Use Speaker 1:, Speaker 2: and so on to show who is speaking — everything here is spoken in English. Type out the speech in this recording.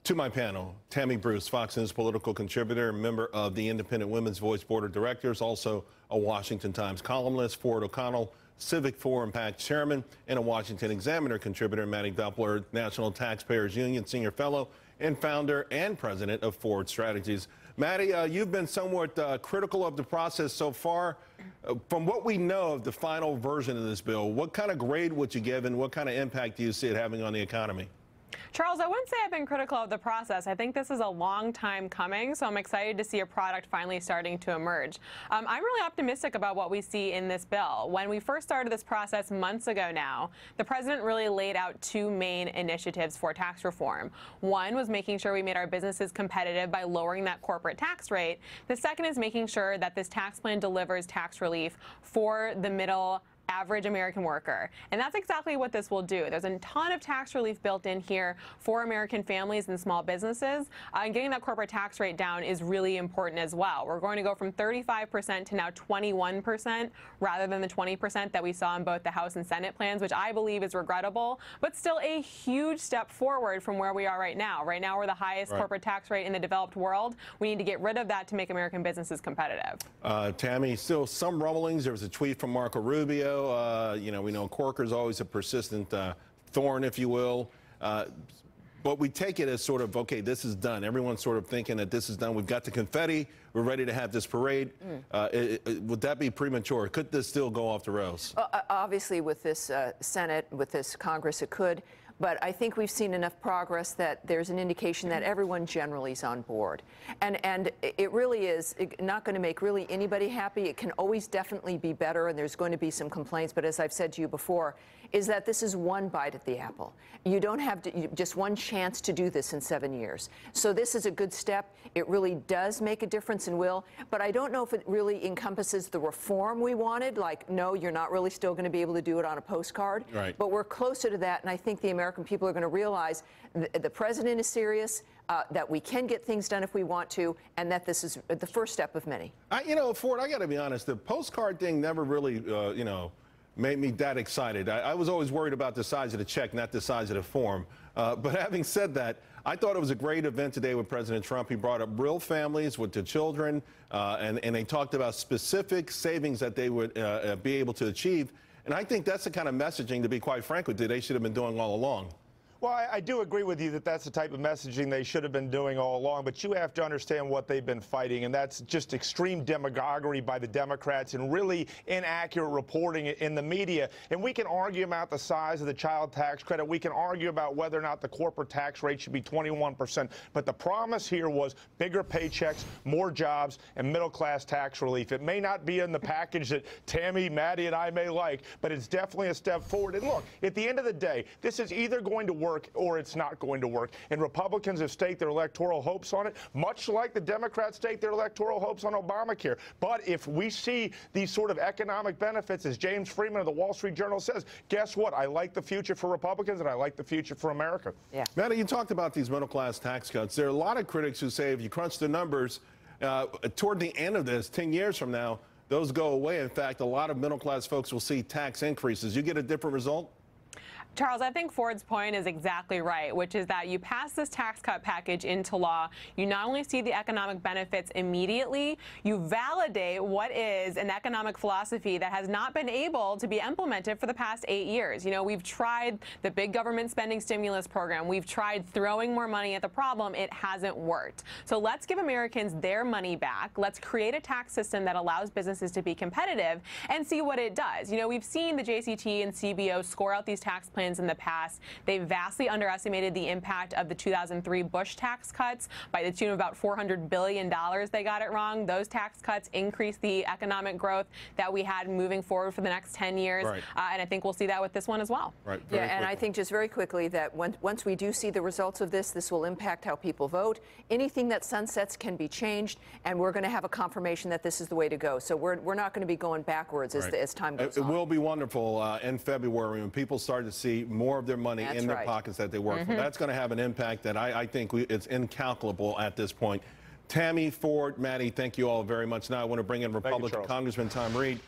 Speaker 1: To my panel, Tammy Bruce, Fox News political contributor, member of the Independent Women's Voice Board of Directors, also a Washington Times columnist. Ford O'Connell, Civic Forum PAC chairman, and a Washington Examiner contributor. Mattie Duppler, National Taxpayers Union senior fellow and founder and president of Ford Strategies. Mattie, you've been somewhat critical of the process so far. From what we know of the final version of this bill, what kind of grade would you give and what kind of impact do you see it having on the economy?
Speaker 2: Charles, I wouldn't say I've been critical of the process. I think this is a long time coming, so I'm excited to see a product finally starting to emerge. I'm really optimistic about what we see in this bill. When we first started this process months ago now, the president really laid out two main initiatives for tax reform. One was making sure we made our businesses competitive by lowering that corporate tax rate. The second is making sure that this tax plan delivers tax relief for the middle average American worker. And that's exactly what this will do. There's a ton of tax relief built in here for American families and small businesses. And getting that corporate tax rate down is really important as well. We're going to go from 35% to now 21% rather than the 20% that we saw in both the House and Senate plans, which I believe is regrettable, but still a huge step forward from where we are right now. Right now, we're the highest corporate tax rate in the developed world. We need to get rid of that to make American businesses competitive.
Speaker 1: Tammy, still some rumblings. There was a tweet from Marco Rubio. We know Corker's always a persistent thorn, if you will. But we take it as sort of, okay, this is done. Everyone's sort of thinking that this is done. We've got the confetti. We're ready to have this parade. Would that be premature? Could this still go off the rails?
Speaker 3: Obviously, with this Senate, with this Congress, it could. But I think we've seen enough progress that there's an indication that everyone generally is on board. And it really is not going to make really anybody happy. It can always definitely be better, and there's going to be some complaints. But as I've said to you before, is that this is one bite at the apple. You don't have just one chance to do this in 7 years. So this is a good step. It really does make a difference and will. But I don't know if it really encompasses the reform we wanted. Like, no, you're not really still going to be able to do it on a postcard.
Speaker 1: Right. But
Speaker 3: we're closer to that, and I think the American people are going to realize the president is serious, that we can get things done if we want to, and that this is the first step of many.
Speaker 1: Ford, I got to be honest, the postcard thing never really, made me that excited. I was always worried about the size of the check, not the size of the form. But having said that, I thought it was a great event today with President Trump. He brought up real families with the children, and they talked about specific savings that they would be able to achieve. And I think that's the kind of messaging, to be quite frank with you, they should have been doing all along.
Speaker 4: Well, I do agree with you that that's the type of messaging they should have been doing all along, but you have to understand what they've been fighting, and that's just extreme demagoguery by the Democrats and really inaccurate reporting in the media. And we can argue about the size of the child tax credit. We can argue about whether or not the corporate tax rate should be 21%. But the promise here was bigger paychecks, more jobs, and middle-class tax relief. It may not be in the package that Tammy, Mattie, and I may like, but it's definitely a step forward. And look, at the end of the day, this is either going to work or it's not going to work. And Republicans have staked their electoral hopes on it, much like the Democrats staked their electoral hopes on Obamacare. But if we see these sort of economic benefits, as James Freeman of the Wall Street Journal says, guess what? I like the future for Republicans and I like the future for America.
Speaker 3: Yeah.
Speaker 1: Mattie, you talked about these middle-class tax cuts. There are a lot of critics who say if you crunch the numbers, toward the end of this, 10 years from now, those go away. In fact, a lot of middle-class folks will see tax increases. You get a different result?
Speaker 2: Charles, I think Ford's point is exactly right, which is that you pass this tax cut package into law, you not only see the economic benefits immediately, you validate what is an economic philosophy that has not been able to be implemented for the past 8 years. We've tried the big government spending stimulus program. We've tried throwing more money at the problem. It hasn't worked. So let's give Americans their money back. Let's create a tax system that allows businesses to be competitive and see what it does. We've seen the JCT and CBO score out these tax plans in the past. They vastly underestimated the impact of the 2003 Bush tax cuts by the tune of about $400 billion. They got it wrong. Those tax cuts increased the economic growth that we had moving forward for the next 10 years.
Speaker 1: Right.
Speaker 2: And I think we'll see that with this one as well.
Speaker 1: Right.
Speaker 3: Yeah, and I think just very quickly that once we do see the results of this will impact how people vote. Anything that sunsets can be changed, and we're going to have a confirmation that this is the way to go. So we're not going to be going backwards as time goes on.
Speaker 1: It will be wonderful in February when people start to see more of their money in their pockets that they work for. That's going to have an impact that I think it's incalculable at this point. Tammy, Ford, Mattie, thank you all very much. Now I want to bring in Republican Congressman Tom Reed.